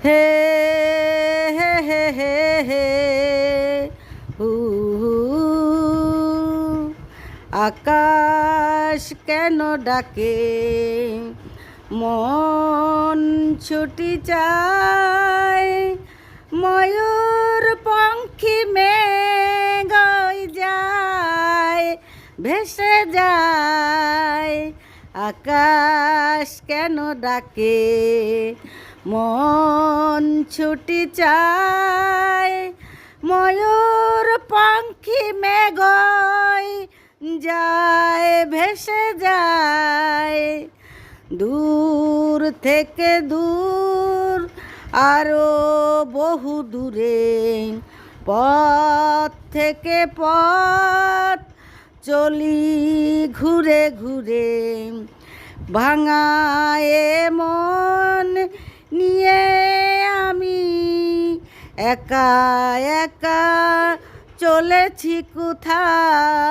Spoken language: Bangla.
হে হে হে হে হে হু হু। আকাশ কেন ডাকে মন ছুটি চায়, ময়ূর পঙ্খী মেঘ যায় ভেসে যায়। আকাশ কেন ডাকে মন ছুটি চায়, ময়ূর পঙ্খী মেঘ যায় ভেসে যায়। দূর থেকে দূর আরো বহু দূরে, পথ থেকে পথ চলি ঘুরে ঘুরে। ভাঙা এ মন নিয়ে আমি একা একা চলেছি কোথায়।